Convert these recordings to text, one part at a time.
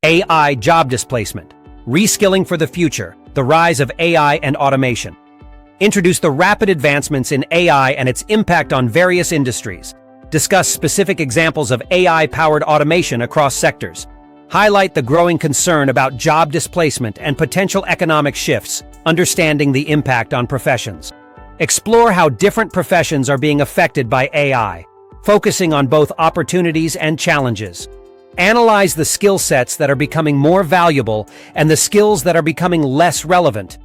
AI job displacement, reskilling for the future, the rise of AI and automation. Introduce the rapid advancements in AI and its impact on various industries. Discuss specific examples of AI-powered automation across sectors. Highlight the growing concern about job displacement and potential economic shifts, understanding the impact on professions. Explore how different professions are being affected by AI, focusing on both opportunities and challenges. Analyze the skill sets that are becoming more valuable and the skills that are becoming less relevant.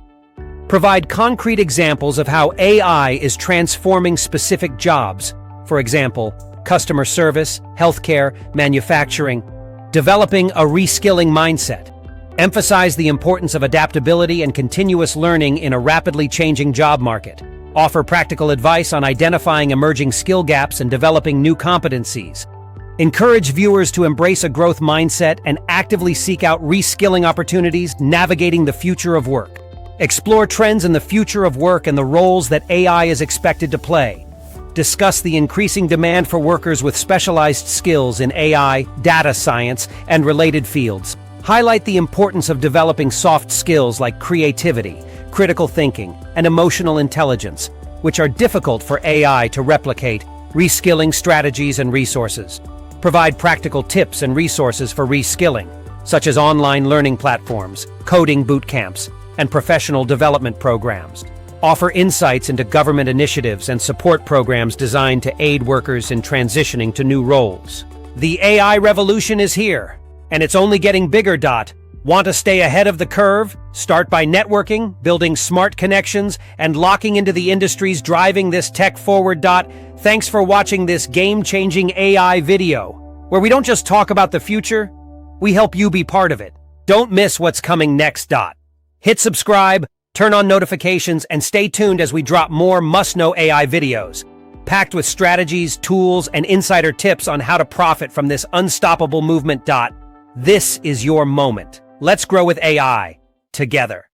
Provide concrete examples of how AI is transforming specific jobs, for example, customer service, healthcare, manufacturing. Developing a reskilling mindset. Emphasize the importance of adaptability and continuous learning in a rapidly changing job market. Offer practical advice on identifying emerging skill gaps and developing new competencies. Encourage viewers to embrace a growth mindset and actively seek out reskilling opportunities, navigating the future of work. Explore trends in the future of work and the roles that AI is expected to play. Discuss the increasing demand for workers with specialized skills in AI, data science, and related fields. Highlight the importance of developing soft skills like creativity, critical thinking, and emotional intelligence, which are difficult for AI to replicate. Reskilling strategies and resources. Provide practical tips and resources for reskilling, such as online learning platforms, coding boot camps, and professional development programs. Offer insights into government initiatives and support programs designed to aid workers in transitioning to new roles. The AI revolution is here, and it's only getting bigger. Want to stay ahead of the curve? Start by networking, building smart connections, and locking into the industries driving this tech forward. Thanks for watching this game-changing AI video, where we don't just talk about the future, we help you be part of it. Don't miss what's coming next. Hit subscribe, turn on notifications, and stay tuned as we drop more must-know AI videos, packed with strategies, tools, and insider tips on how to profit from this unstoppable movement. This is your moment. Let's grow with AI together.